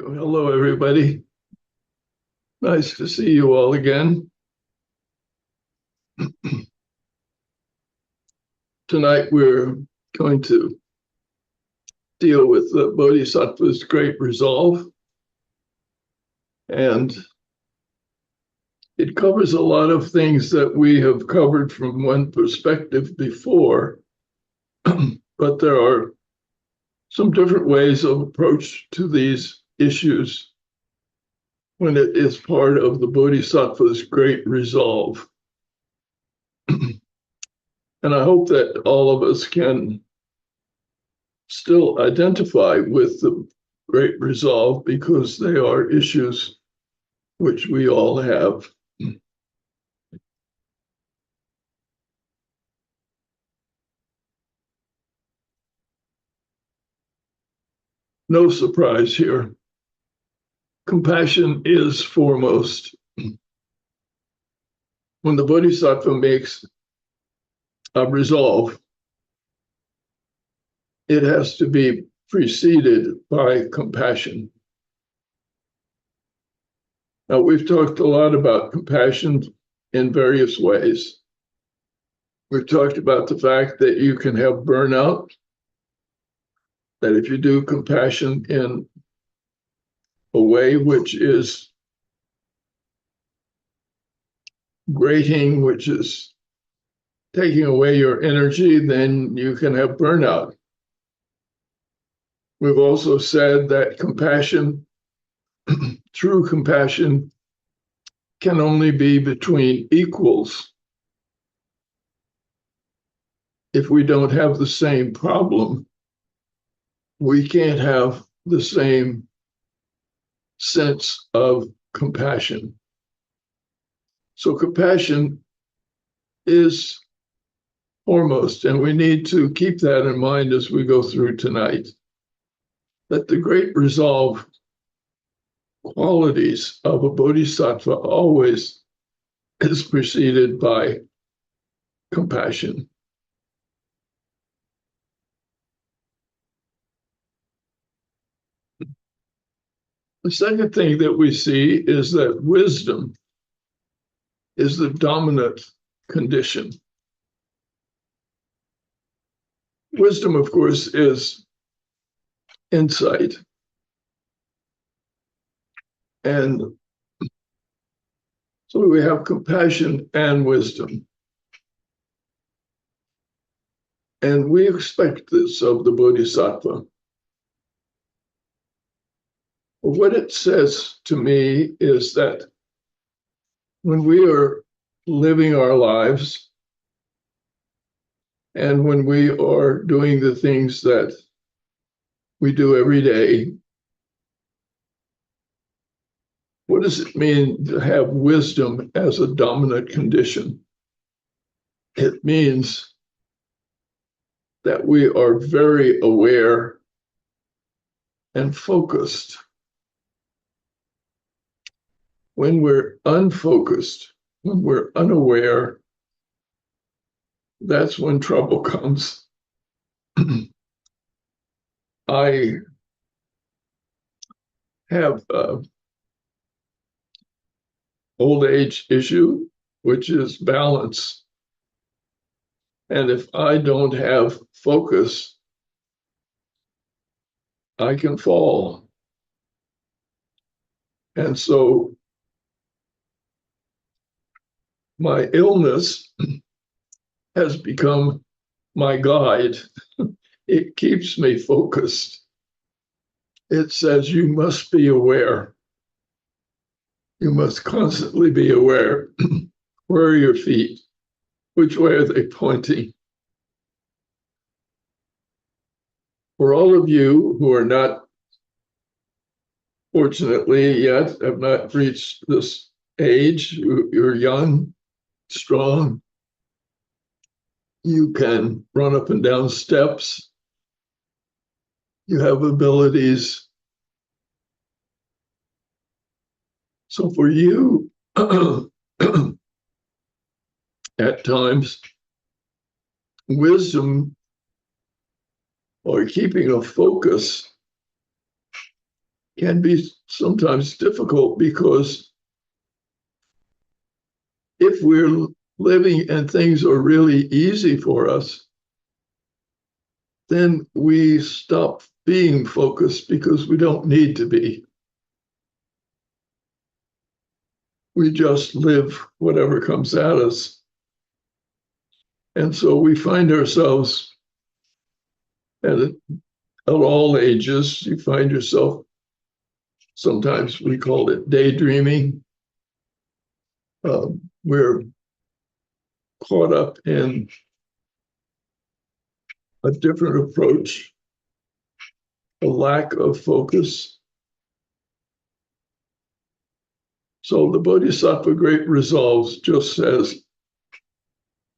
Hello, everybody. Nice to see you all again. Tonight, we're going to deal with the Bodhisattva's great resolve. And it covers a lot of things that we have covered from one perspective before, but there are some different ways of approach to these issues when it is part of the Bodhisattva's great resolve. And I hope that all of us can still identify with the great resolve, because they are issues which we all have. No surprise here. Compassion is foremost. When the Bodhisattva makes a resolve, it has to be preceded by compassion. Now, we've talked a lot about compassion in various ways. We've talked about the fact that you can have burnout, that if you do compassion in a way which is grating, which is taking away your energy, then you can have burnout. We've also said that compassion, true compassion, can only be between equals. If we don't have the same problem, we can't have the same sense of compassion. So compassion is foremost, and we need to keep that in mind as we go through tonight, that the great resolve qualities of a bodhisattva always is preceded by compassion. The second thing that we see is that wisdom is the dominant condition. Wisdom, of course, is insight. And so we have compassion and wisdom. And we expect this of the Bodhisattva. What it says to me is that when we are living our lives and when we are doing the things that we do every day, what does it mean to have wisdom as a dominant condition? It means that we are very aware and focused. When we're unfocused, when we're unaware, that's when trouble comes. I have an old age issue, which is balance. And if I don't have focus, I can fall. And so my illness has become my guide. It keeps me focused. It says you must be aware. You must constantly be aware. Where are your feet? Which way are they pointing? For all of you who are not, fortunately yet, have not reached this age, you're young, strong, you can run up and down steps, you have abilities. So for you, at times, wisdom or keeping a focus can be sometimes difficult, because if we're living and things are really easy for us, then we stop being focused because we don't need to be. We just live whatever comes at us. And so we find ourselves at all ages. You find yourself, sometimes we call it daydreaming. We're caught up in a different approach, a lack of focus. So the Bodhisattva Great Resolves just says,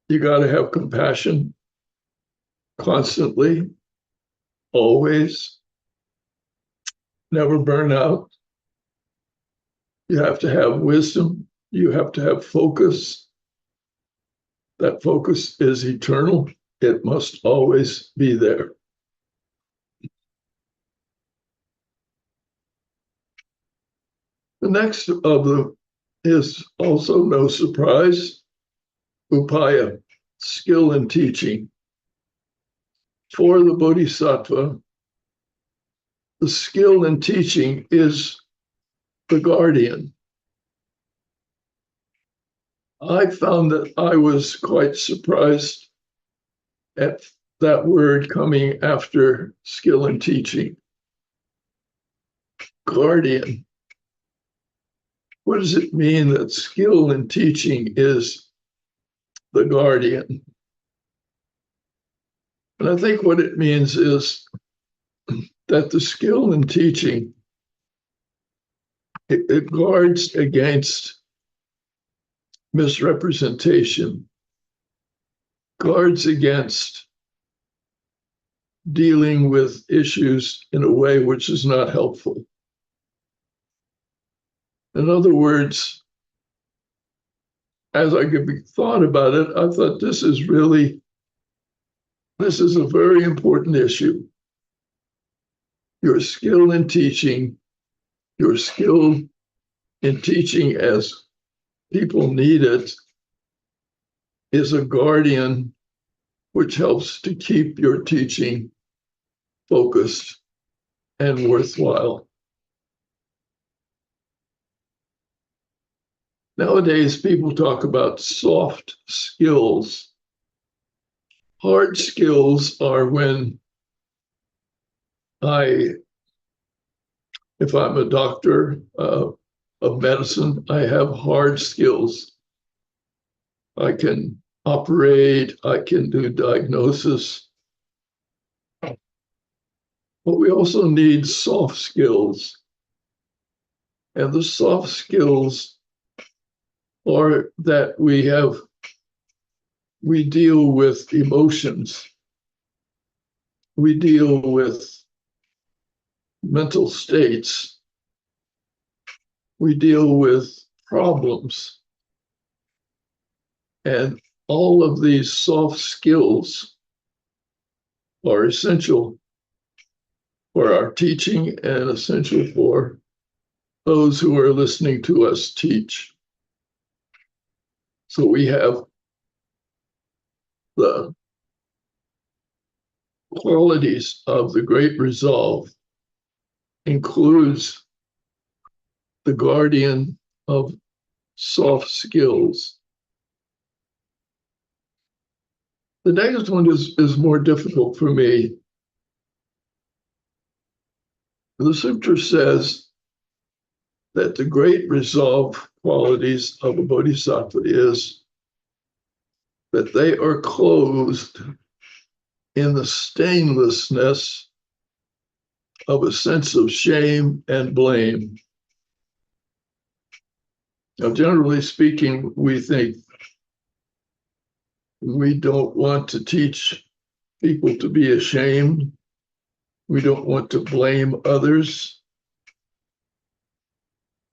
you got to have compassion constantly, always, never burn out. You have to have wisdom. You have to have focus. That focus is eternal. It must always be there. The next of them is also no surprise, upaya, skill in teaching. For the Bodhisattva, the skill in teaching is the guardian. I found that I was quite surprised at that word coming after skill in teaching. Guardian. What does it mean that skill in teaching is the guardian? And I think what it means is that the skill in teaching, it guards against misrepresentation, guards against dealing with issues in a way which is not helpful. In other words, as I thought about it, I thought this is a very important issue. Your skill in teaching, your skill in teaching as people need it, is a guardian which helps to keep your teaching focused and worthwhile. Nowadays, people talk about soft skills. Hard skills are when if I'm a doctor of medicine, I have hard skills. I can operate, I can do diagnosis. But we also need soft skills. And the soft skills are that we deal with emotions. We deal with mental states. We deal with problems. And all of these soft skills are essential for our teaching and essential for those who are listening to us teach. So we have the qualities of the Great Resolve includes the guardian of soft skills. The next one is more difficult for me. The sutra says that the great resolve qualities of a bodhisattva is that they are clothed in the stainlessness of a sense of shame and blame. Now, generally speaking, we think we don't want to teach people to be ashamed. We don't want to blame others.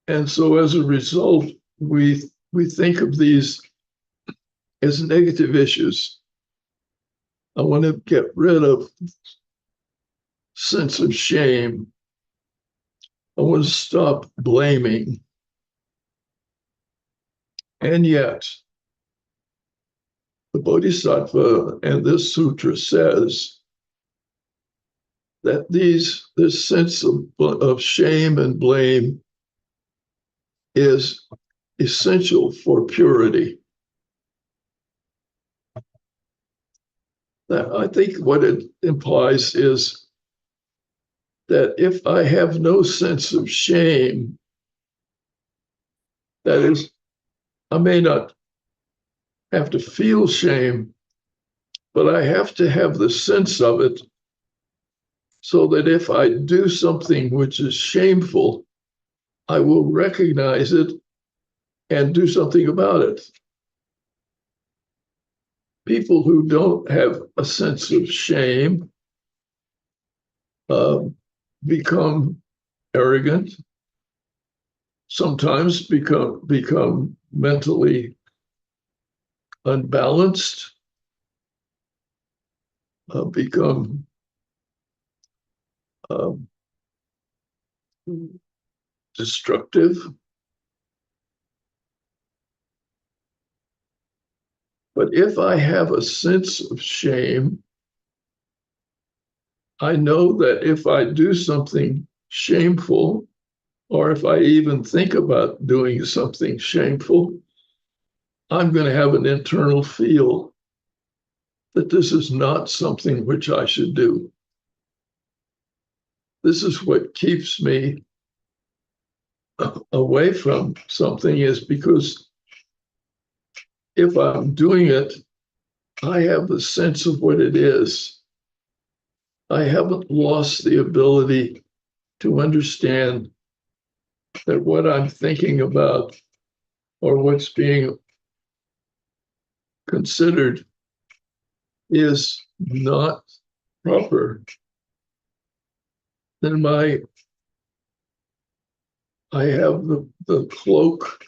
And so as a result, we think of these as negative issues. I want to get rid of sense of shame. I want to stop blaming. And yet, the Bodhisattva and this sutra says that this sense of shame and blame is essential for purity. That I think what it implies is that if I have no sense of shame, that is, I may not have to feel shame, but I have to have the sense of it so that if I do something which is shameful, I will recognize it and do something about it. People who don't have a sense of shame become arrogant, sometimes become mentally unbalanced, become destructive. But if I have a sense of shame, I know that if I do something shameful, or if I even think about doing something shameful, I'm going to have an internal feel that this is not something which I should do. This is what keeps me away from something, is because if I'm doing it, I have the sense of what it is. I haven't lost the ability to understand that what I'm thinking about or what's being considered is not proper. Then I have the cloak,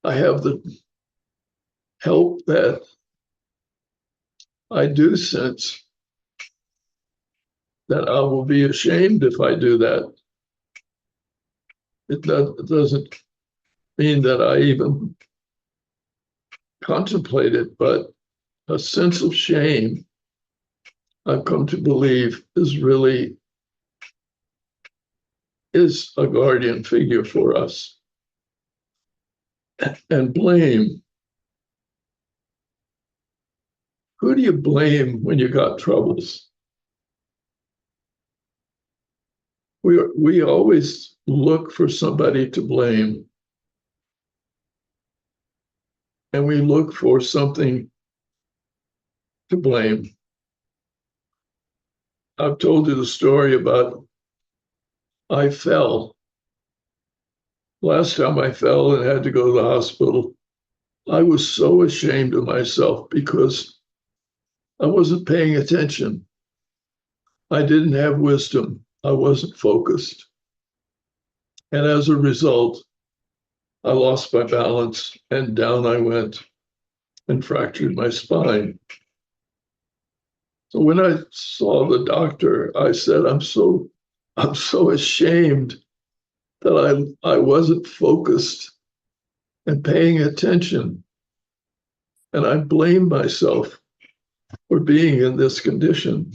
I have the help that I do sense that I will be ashamed if I do that. It doesn't mean that I even contemplate it, but a sense of shame, I've come to believe, is a guardian figure for us. And blame. Who do you blame when you got troubles? We always look for somebody to blame. And we look for something to blame. I've told you the story about I fell. Last time I fell and had to go to the hospital, I was so ashamed of myself because I wasn't paying attention. I didn't have wisdom. I wasn't focused. And as a result, I lost my balance and down I went and fractured my spine. So when I saw the doctor, I said, I'm so ashamed that I wasn't focused and paying attention. And I blame myself for being in this condition.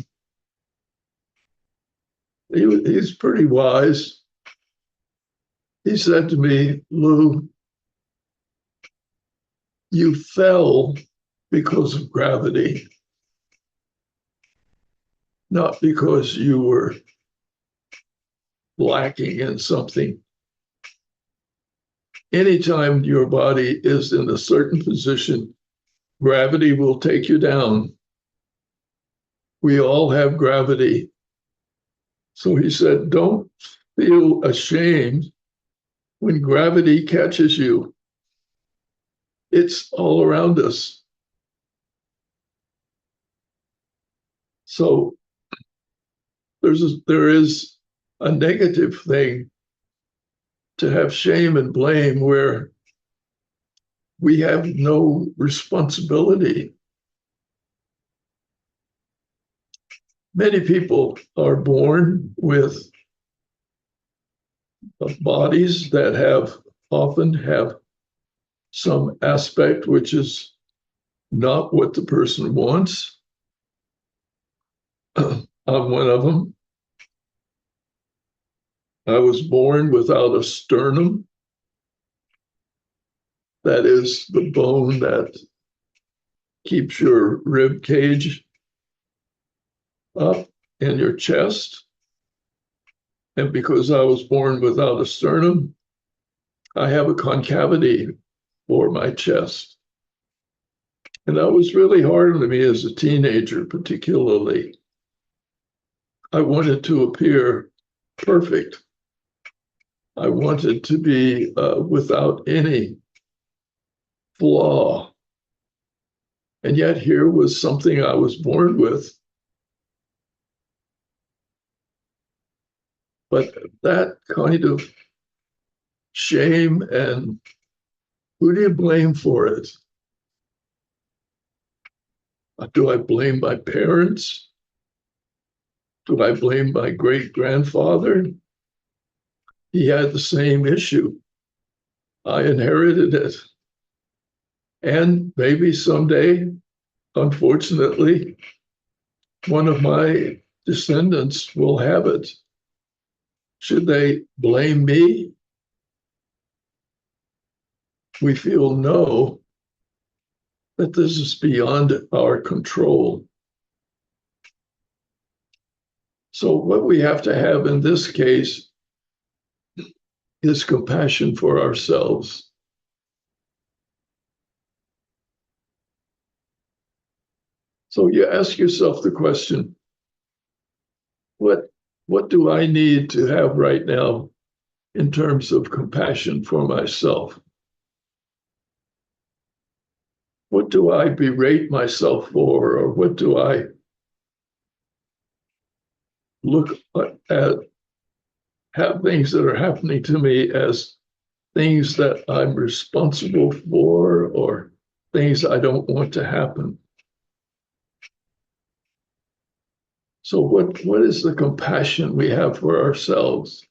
He's pretty wise. He said to me, Lou, you fell because of gravity, not because you were lacking in something. Anytime your body is in a certain position, gravity will take you down. We all have gravity. So he said, don't feel ashamed when gravity catches you. It's all around us. So there is a negative thing to have shame and blame where we have no responsibility. Many people are born with of bodies that often have some aspect which is not what the person wants. I'm one of them. I was born without a sternum. That is the bone that keeps your rib cage up in your chest. And because I was born without a sternum, I have a concavity for my chest. And that was really hard on me as a teenager, particularly. I wanted to appear perfect. I wanted to be without any flaw. And yet here was something I was born with. But that kind of shame, and who do you blame for it? Do I blame my parents? Do I blame my great grandfather? He had the same issue. I inherited it. And maybe someday, unfortunately, one of my descendants will have it. Should they blame me? We feel no, that this is beyond our control. So what we have to have in this case is compassion for ourselves. So you ask yourself the question, what do I need to have right now in terms of compassion for myself? What do I berate myself for, or what do I look at, have things that are happening to me as things that I'm responsible for, or things I don't want to happen? So what is the compassion we have for ourselves?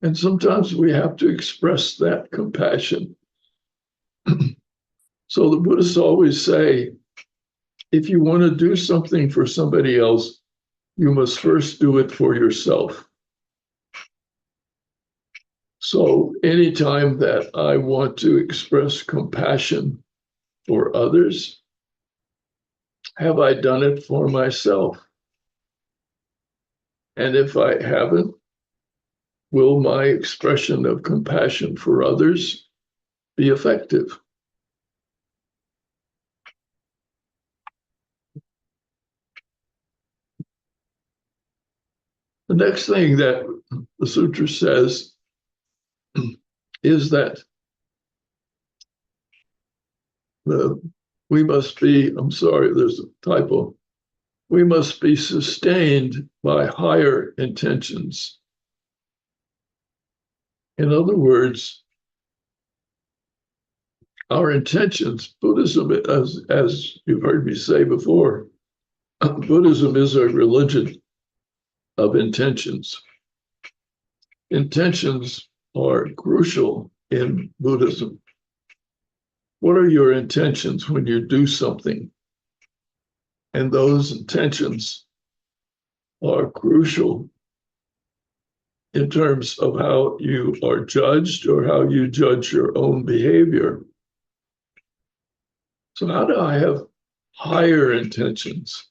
And sometimes we have to express that compassion. So the Buddhists always say, if you want to do something for somebody else, you must first do it for yourself. So anytime that I want to express compassion for others, have I done it for myself? And if I haven't, will my expression of compassion for others be effective? The next thing that the sutra says is that we must be, I'm sorry, there's a typo. We must be sustained by higher intentions. In other words, our intentions, Buddhism, as you've heard me say before, Buddhism is a religion of intentions. Intentions are crucial in Buddhism. What are your intentions when you do something? And those intentions are crucial in terms of how you are judged or how you judge your own behavior. So how do I have higher intentions?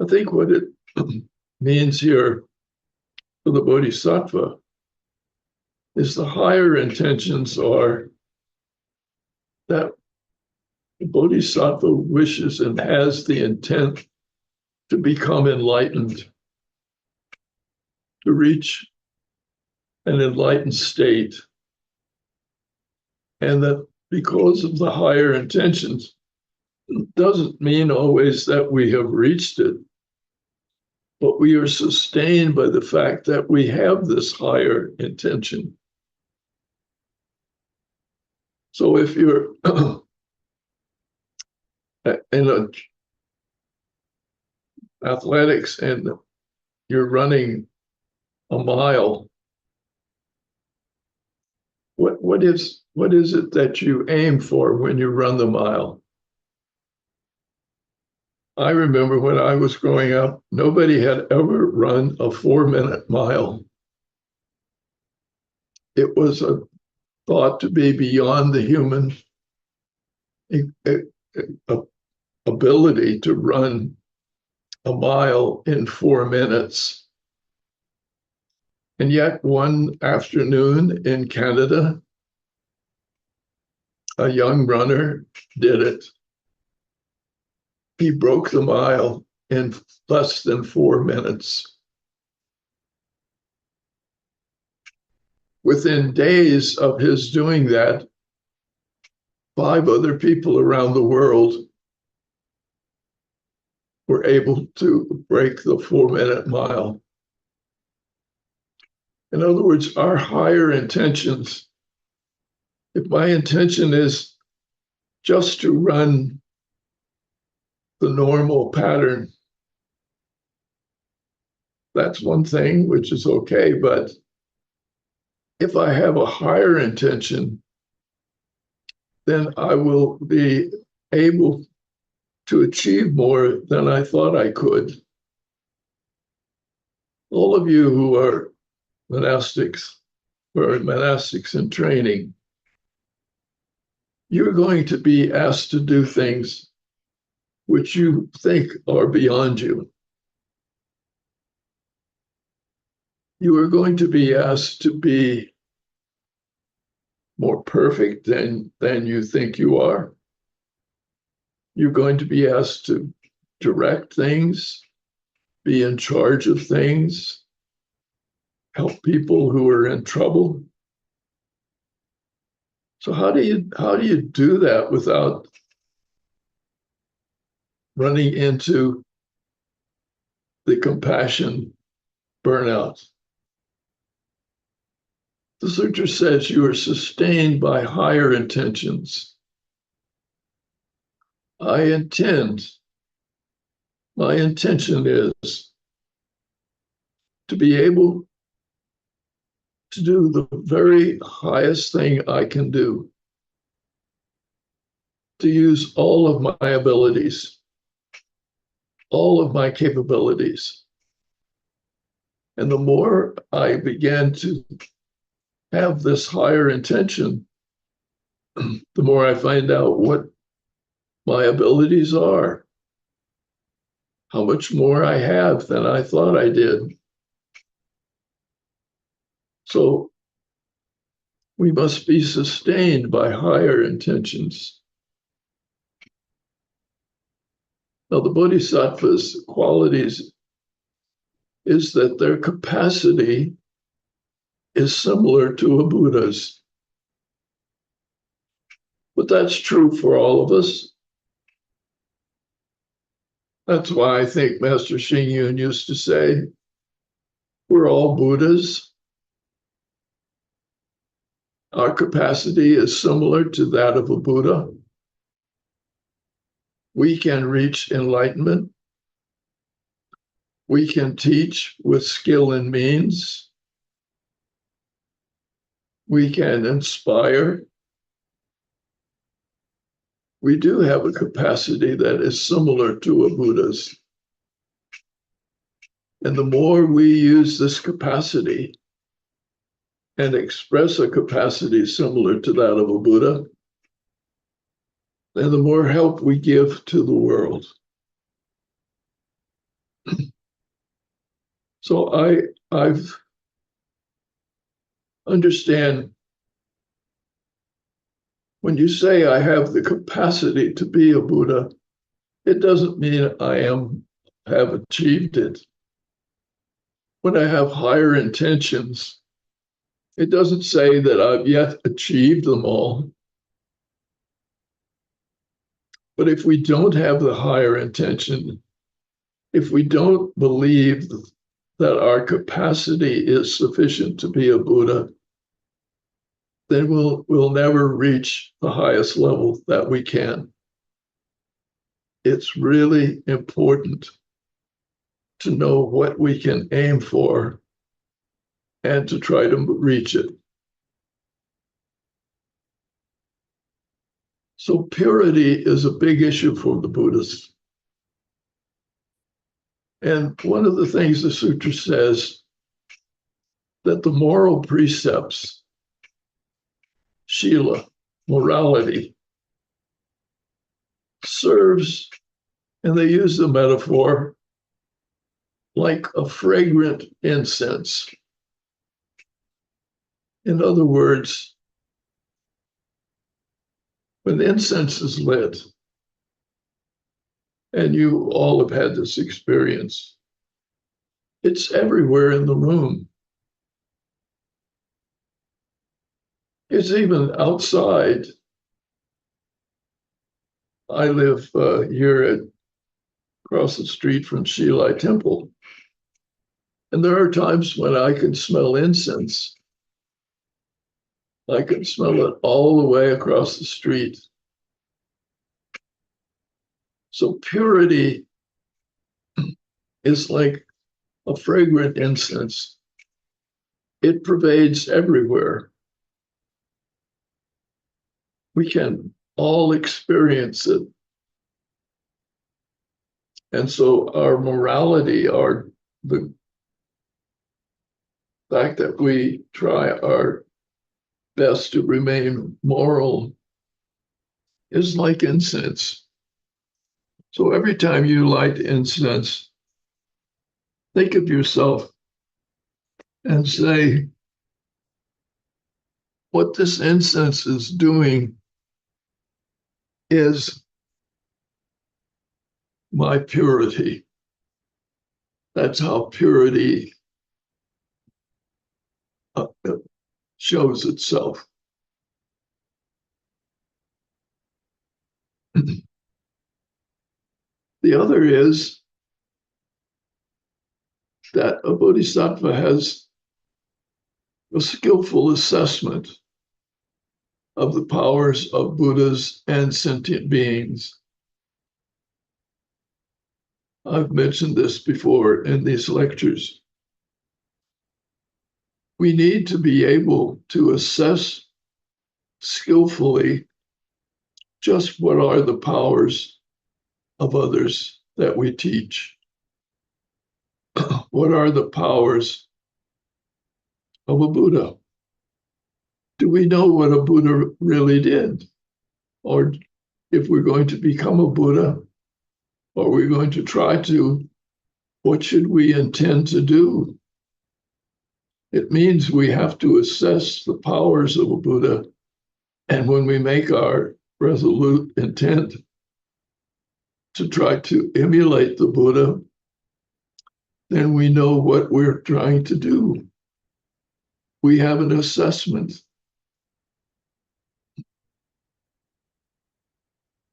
I think what it means here for the Bodhisattva is the higher intentions are that the Bodhisattva wishes and has the intent to become enlightened, to reach an enlightened state. And that because of the higher intentions, it doesn't mean always that we have reached it, but we are sustained by the fact that we have this higher intention. So if you're in athletics and you're running a mile, what is it that you aim for when you run the mile? I remember when I was growing up, nobody had ever run a 4-minute mile. It was thought to be beyond the human ability to run a mile in 4 minutes. And yet, one afternoon in Canada, a young runner did it. He broke the mile in less than 4 minutes. Within days of his doing that, 5 other people around the world were able to break the 4-minute mile. In other words, our higher intentions, if my intention is just to run the normal pattern, that's one thing, which is okay. But if I have a higher intention, then I will be able to achieve more than I thought I could. All of you who are monastics or monastics in training, you're going to be asked to do things which you think are beyond you. You are going to be asked to be more perfect than you think you are. You're going to be asked to direct things, be in charge of things, help people who are in trouble. So how do you do that without running into the compassion burnout? The sutra says you are sustained by higher intentions. My intention is to be able to do the very highest thing I can do, to use all of my abilities, all of my capabilities. And the more I began to have this higher intention, the more I find out what my abilities are, how much more I have than I thought I did. So we must be sustained by higher intentions. Now, the Bodhisattva's qualities is that their capacity is similar to a Buddha's. But that's true for all of us. That's why I think Master Xing Yun used to say, we're all Buddhas. Our capacity is similar to that of a Buddha. We can reach enlightenment. We can teach with skill and means. We can inspire. We do have a capacity that is similar to a Buddha's. And the more we use this capacity and express a capacity similar to that of a Buddha, then the more help we give to the world. So I've understand when you say I have the capacity to be a Buddha, it doesn't mean I have achieved it. When I have higher intentions, it doesn't say that I've yet achieved them all. But if we don't have the higher intention, if we don't believe that our capacity is sufficient to be a Buddha, then we'll never reach the highest level that we can. It's really important to know what we can aim for and to try to reach it. So purity is a big issue for the Buddhists. And one of the things the sutra says that the moral precepts, shila, morality, serves, and they use the metaphor, like a fragrant incense. In other words, when incense is lit, and you all have had this experience, it's everywhere in the room. It's even outside. I live here across the street from Shilai Temple, and there are times when I can smell incense. I can smell it all the way across the street. So purity is like a fragrant incense. It pervades everywhere. We can all experience it. And so our morality, the fact that we try our best to remain moral is like incense. So every time you light incense, think of yourself and say, what this incense is doing is my purity. That's how purity shows itself. The other is that a bodhisattva has a skillful assessment of the powers of Buddhas and sentient beings. I've mentioned this before in these lectures. We need to be able to assess skillfully just what are the powers of others that we teach. What are the powers of a Buddha? Do we know what a Buddha really did? Or if we're going to become a Buddha, or we're going to try to, what should we intend to do? It means we have to assess the powers of a Buddha. And when we make our resolute intent to try to emulate the Buddha, then we know what we're trying to do. We have an assessment.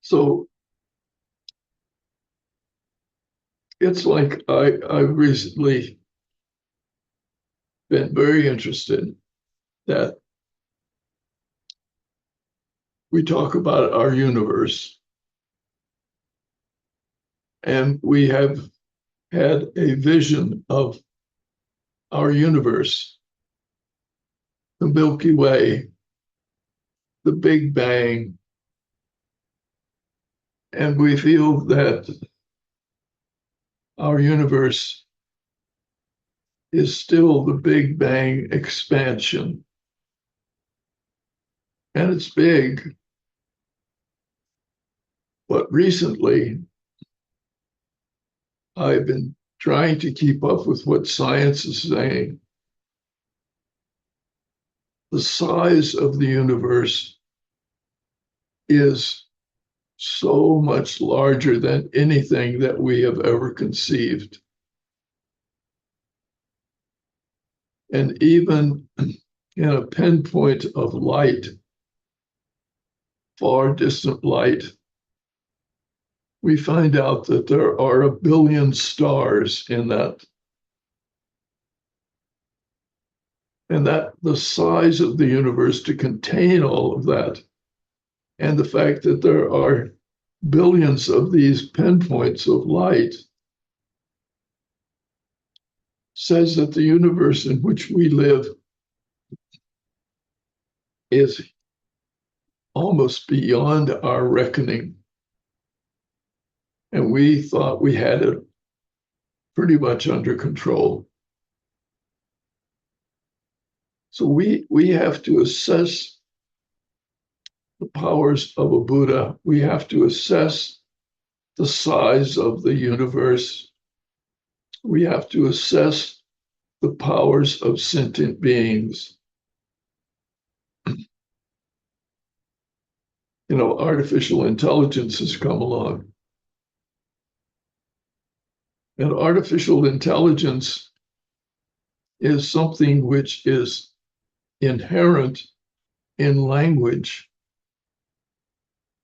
So it's like I've recently been very interested that we talk about our universe, and we have had a vision of our universe, the Milky Way, the Big Bang, and we feel that our universe is still the Big Bang expansion. And it's big. But recently, I've been trying to keep up with what science is saying. The size of the universe is so much larger than anything that we have ever conceived. And even in a pinpoint of light, far distant light, we find out that there are 1 billion stars in that. And that the size of the universe to contain all of that, and the fact that there are billions of these pinpoints of light, says that the universe in which we live is almost beyond our reckoning. And we thought we had it pretty much under control. So we have to assess the powers of a Buddha. We have to assess the size of the universe. We have to assess the powers of sentient beings. Artificial intelligence has come along. And artificial intelligence is something which is inherent in language.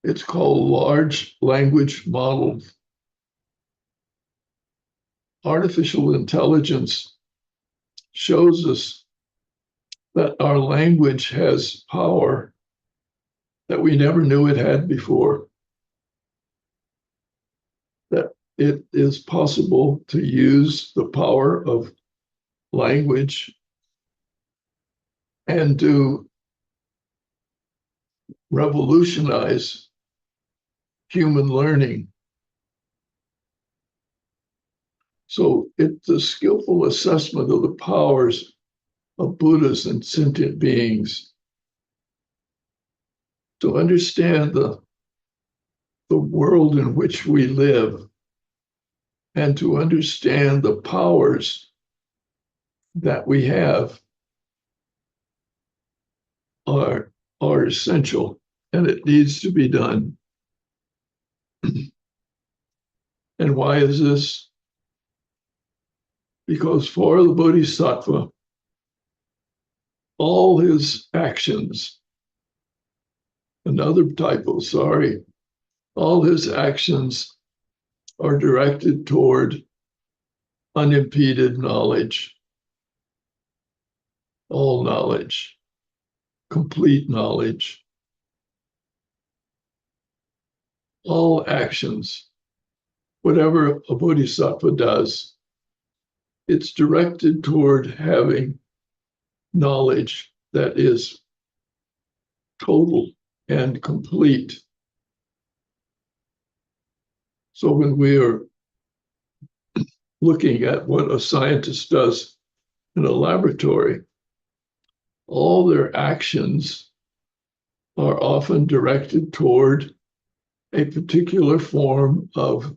It's called large language models. Artificial intelligence shows us that our language has power that we never knew it had before. That it is possible to use the power of language and to revolutionize human learning. So it's a skillful assessment of the powers of Buddhas and sentient beings to understand the world in which we live and to understand the powers that we have are essential, and it needs to be done. And why is this? Because for the Bodhisattva, all his actions, another typo, sorry, all his actions are directed toward unimpeded knowledge, all knowledge, complete knowledge. All actions, whatever a Bodhisattva does, it's directed toward having knowledge that is total and complete. So when we are looking at what a scientist does in a laboratory, all their actions are often directed toward a particular form of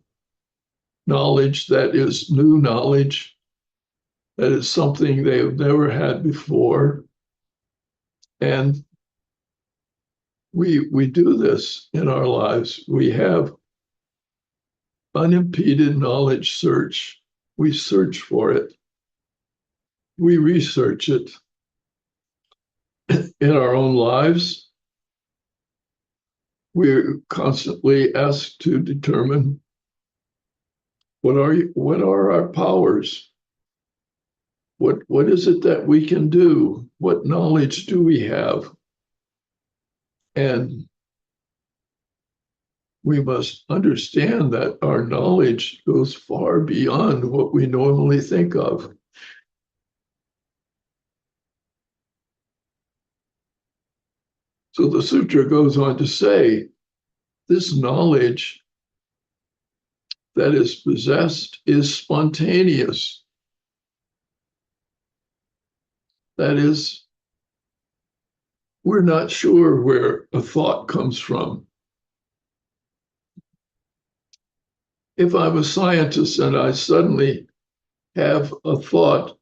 knowledge that is new knowledge, that is something they have never had before. And we do this in our lives. We have unimpeded knowledge search. We search for it. We research it in our own lives. We're constantly asked to determine what are our powers? What is it that we can do? What knowledge do we have? And we must understand that our knowledge goes far beyond what we normally think of. So the sutra goes on to say, this knowledge that is possessed is spontaneous. That is, we're not sure where a thought comes from. If I'm a scientist and I suddenly have a thought,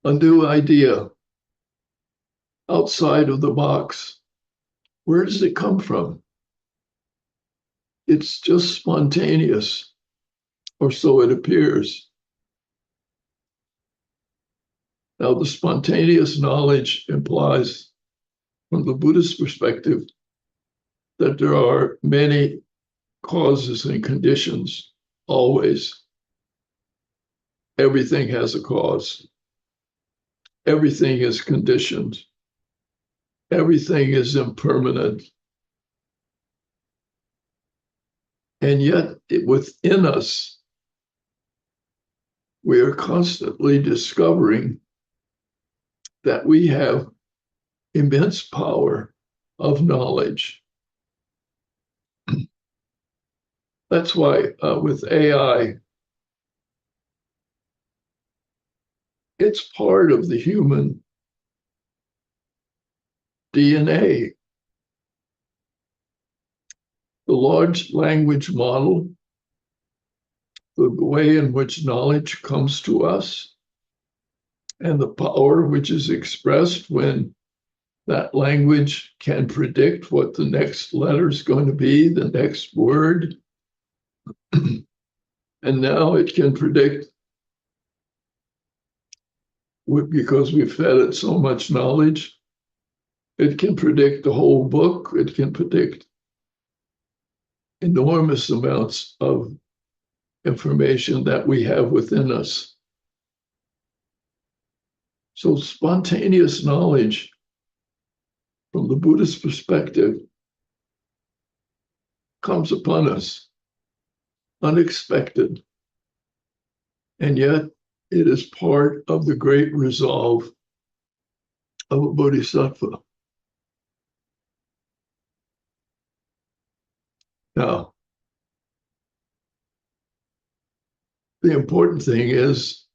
a new idea outside of the box, where does it come from? It's just spontaneous, or so it appears. Now, the spontaneous knowledge implies, from the Buddhist perspective, that there are many causes and conditions, always. Everything has a cause. Everything is conditioned. Everything is impermanent. And yet, within us, we are constantly discovering that we have immense power of knowledge. That's why with AI, it's part of the human DNA. The large language model, the way in which knowledge comes to us, and the power which is expressed when that language can predict what the next letter is going to be, the next word. And now it can predict, because we've fed it so much knowledge, it can predict the whole book. It can predict enormous amounts of information that we have within us. So spontaneous knowledge, from the Buddhist perspective, comes upon us unexpected. And yet it is part of the great resolve of a bodhisattva. Now, the important thing is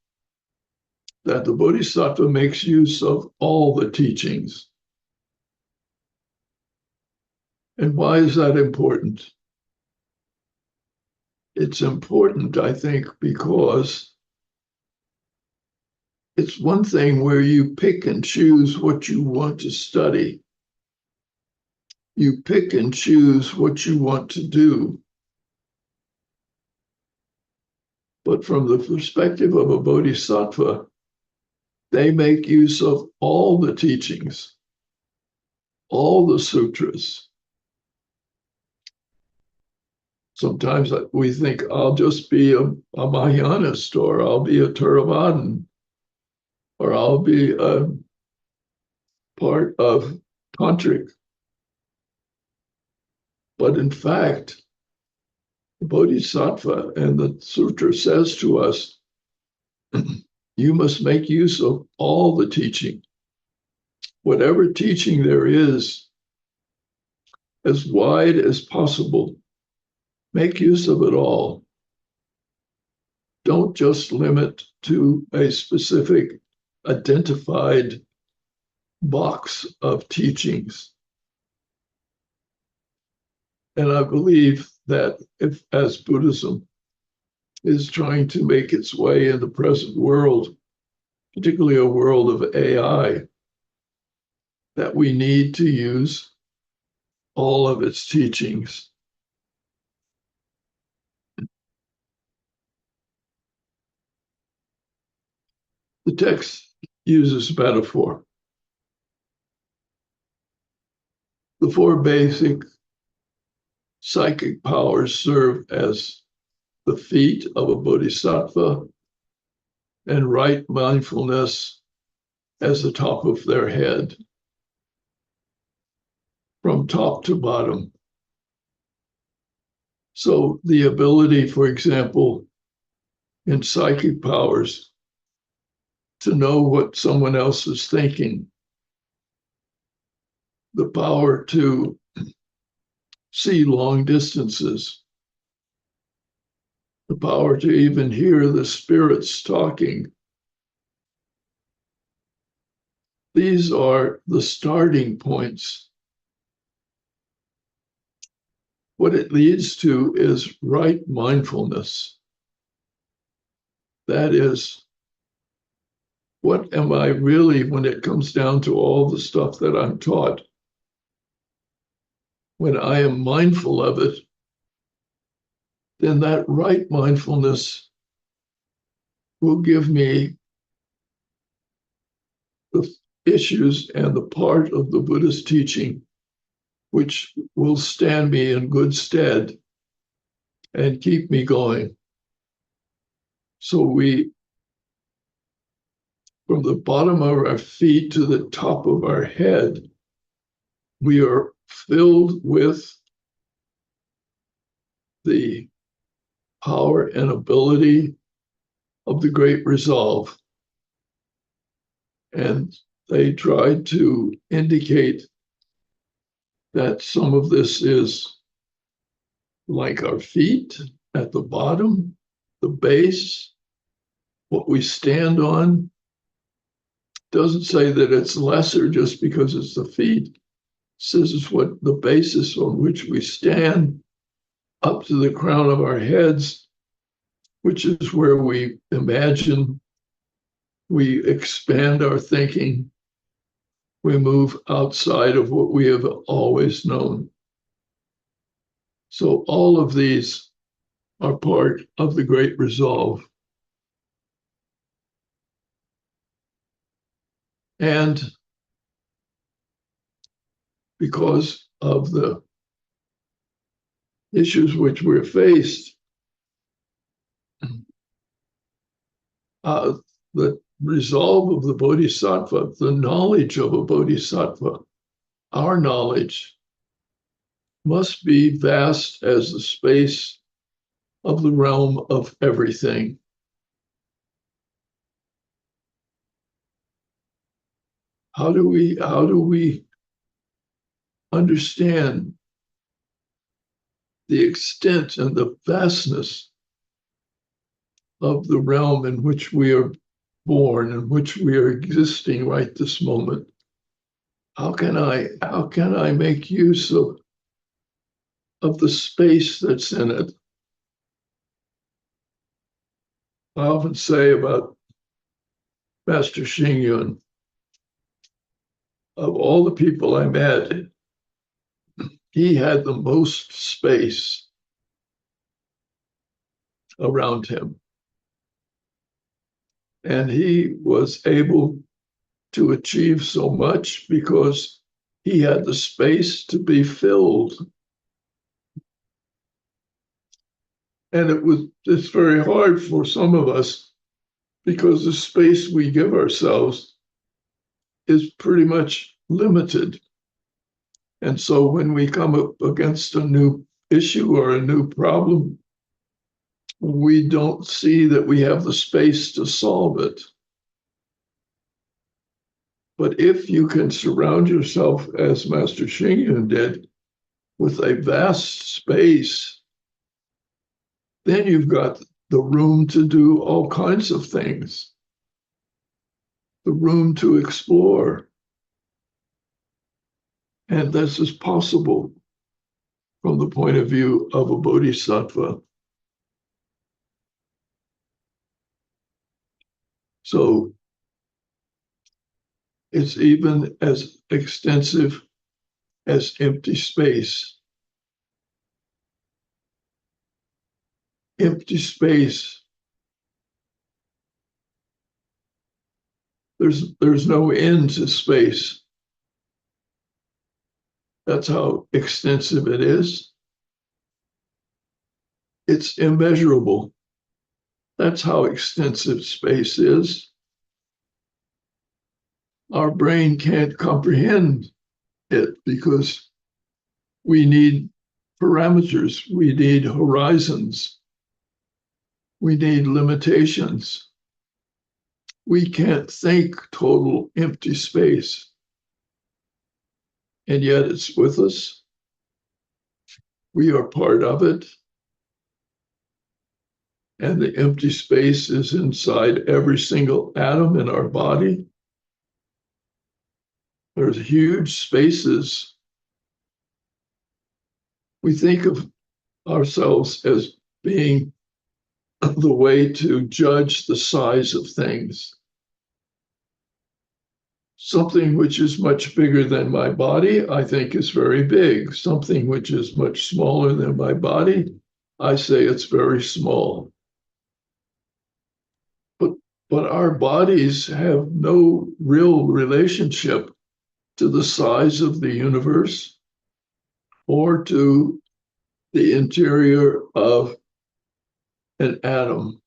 that the bodhisattva makes use of all the teachings. And why is that important? It's important, I think, because it's one thing where you pick and choose what you want to study. You pick and choose what you want to do. But from the perspective of a bodhisattva, they make use of all the teachings, all the sutras. Sometimes we think, I'll just be a Mahayanist, or I'll be a Theravadan, or I'll be a part of Tantric. But in fact, the Bodhisattva and the Sutra says to us, you must make use of all the teaching. Whatever teaching there is, as wide as possible, make use of it all. Don't just limit to a specific identified box of teachings. And I believe that if, as Buddhism is trying to make its way in the present world, particularly a world of AI, that we need to use all of its teachings. The text uses metaphor. The four basic psychic powers serve as the feet of a bodhisattva, and right mindfulness as the top of their head, from top to bottom. So the ability, for example, in psychic powers, to know what someone else is thinking, the power to see long distances, the power to even hear the spirits talking. These are the starting points. What it leads to is right mindfulness. That is, what am I really, when it comes down to all the stuff that I'm taught? When I am mindful of it, then that right mindfulness will give me the issues and the part of the Buddhist teaching which will stand me in good stead and keep me going. So we, from the bottom of our feet to the top of our head, we are filled with the power and ability of the great resolve. And they tried to indicate that some of this is like our feet at the bottom, the base, what we stand on. Doesn't say that it's lesser just because it's the feet. It says it's what the basis on which we stand up to the crown of our heads, which is where we imagine, we expand our thinking, we move outside of what we have always known. So all of these are part of the great resolve. And because of the issues which we're faced, the resolve of the Bodhisattva, the knowledge of a Bodhisattva, our knowledge, must be vast as the space of the realm of everything. How do we understand the extent and the vastness of the realm in which we are born, in which we are existing right this moment? How can I make use of the space that's in it? I often say about Master Xing Yun, of all the people I met, he had the most space around him. And he was able to achieve so much because he had the space to be filled. And it's very hard for some of us because the space we give ourselves is pretty much limited. And so when we come up against a new issue or a new problem, we don't see that we have the space to solve it. But if you can surround yourself, as Master Xing Yun did, with a vast space, then you've got the room to do all kinds of things, the room to explore. And this is possible from the point of view of a bodhisattva. So it's even as extensive as empty space. Empty space. There's no end to space. That's how extensive it is. It's immeasurable. That's how extensive space is. Our brain can't comprehend it because we need parameters, we need horizons, we need limitations. We can't think total empty space. And yet it's with us. We are part of it. And the empty space is inside every single atom in our body. There's huge spaces. We think of ourselves as being the way to judge the size of things. Something which is much bigger than my body, I think is very big. Something which is much smaller than my body, I say it's very small. But our bodies have no real relationship to the size of the universe or to the interior of an atom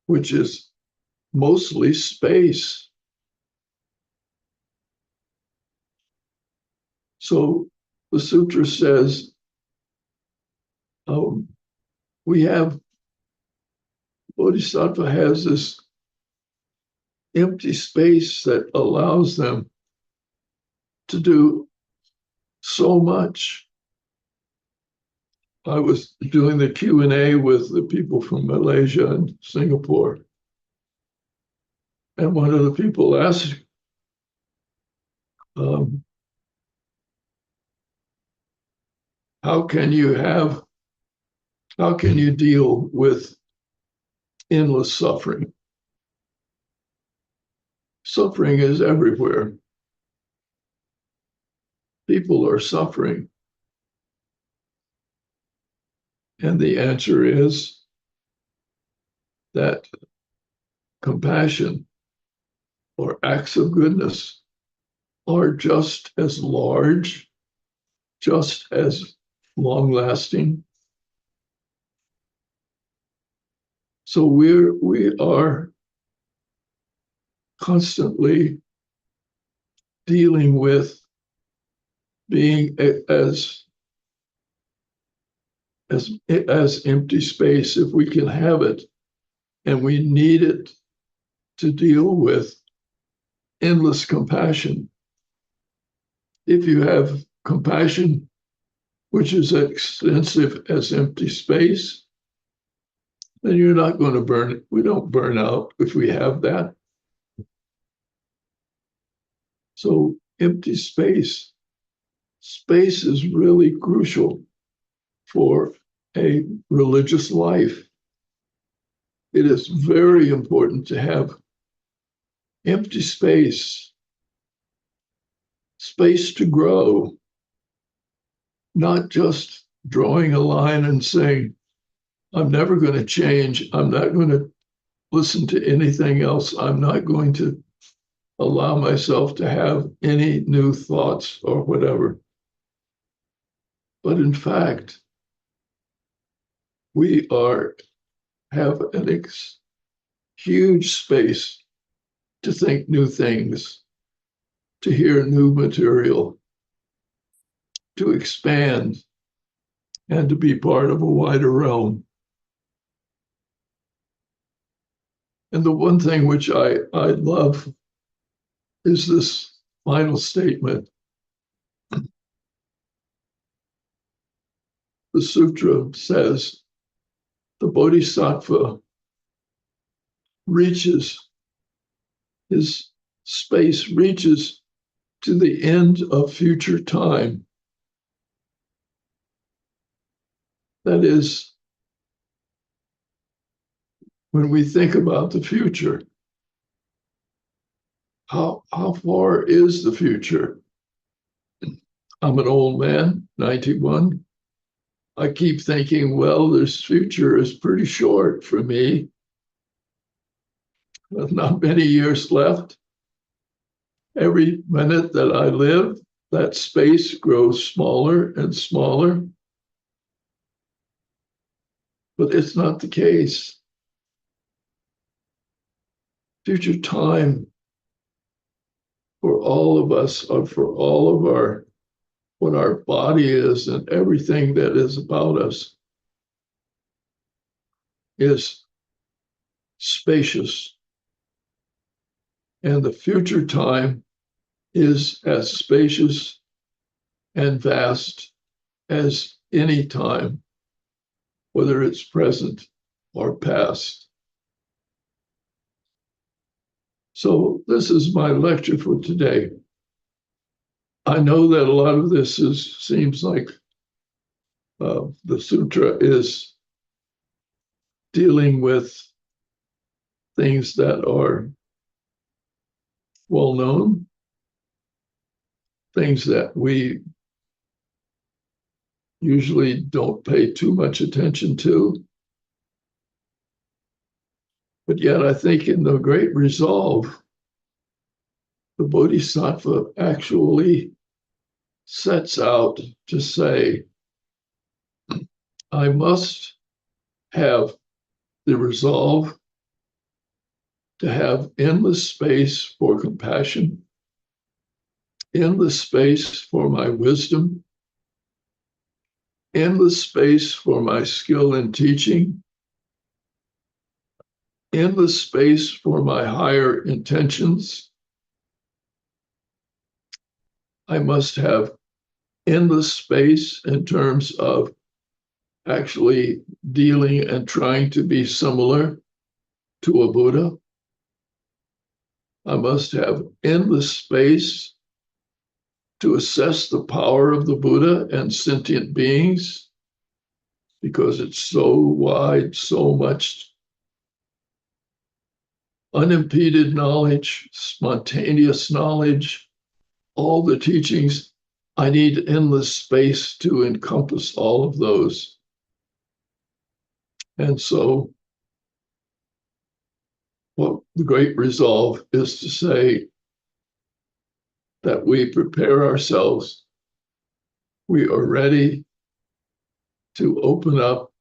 which is mostly space. So the sutra says, we have, Bodhisattva has this empty space that allows them to do so much. I was doing the Q&A with the people from Malaysia and Singapore. And one of the people asked, how can you deal with endless suffering? Suffering is everywhere. People are suffering. And the answer is that compassion or acts of goodness are just as large, just as long-lasting. So we are constantly dealing with being as empty space if we can have it, and we need it to deal with endless compassion. If you have compassion, which is as extensive as empty space, then you're not going to burn. We don't burn out if we have that. So empty space is really crucial for a religious life. It is very important to have empty space to grow, not just drawing a line and saying, I'm never going to change. I'm not going to listen to anything else. I'm not going to allow myself to have any new thoughts or whatever. But in fact, we have an huge space to think new things, to hear new material, to expand, and to be part of a wider realm. And the one thing which I love is this final statement. The sutra says the Bodhisattva his space reaches to the end of future time. That is, when we think about the future, how far is the future? I'm an old man, 91. I keep thinking, well, this future is pretty short for me. There's not many years left. Every minute that I live, that space grows smaller and smaller. But it's not the case. Future time for all of us, or for all of what our body is and everything that is about us, is spacious. And the future time is as spacious and vast as any time, whether it's present or past. So this is my lecture for today. I know that a lot of this seems like the sutra is dealing with things that are well known, things that we usually don't pay too much attention to. But yet I think in the Great Resolve, the Bodhisattva actually sets out to say, I must have the resolve to have endless space for compassion, endless space for my wisdom, endless space for my skill in teaching, endless space for my higher intentions. I must have endless space in terms of actually dealing and trying to be similar to a Buddha. I must have endless space to assess the power of the Buddha and sentient beings, because it's so wide, so much unimpeded knowledge, spontaneous knowledge, all the teachings. I need endless space to encompass all of those. And so, what the great resolve is to say that we prepare ourselves. We are ready to open up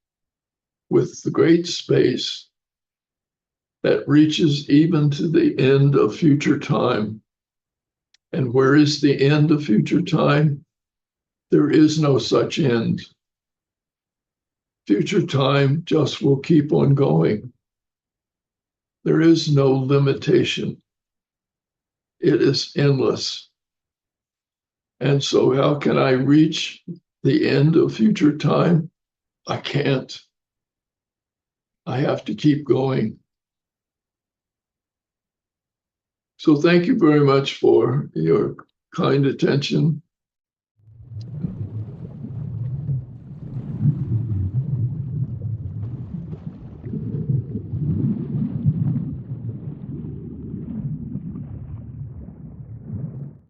with the great space that reaches even to the end of future time. And where is the end of future time? There is no such end. Future time just will keep on going. There is no limitation. It is endless. And so, how can I reach the end of future time? I can't. I have to keep going. So, thank you very much for your kind attention.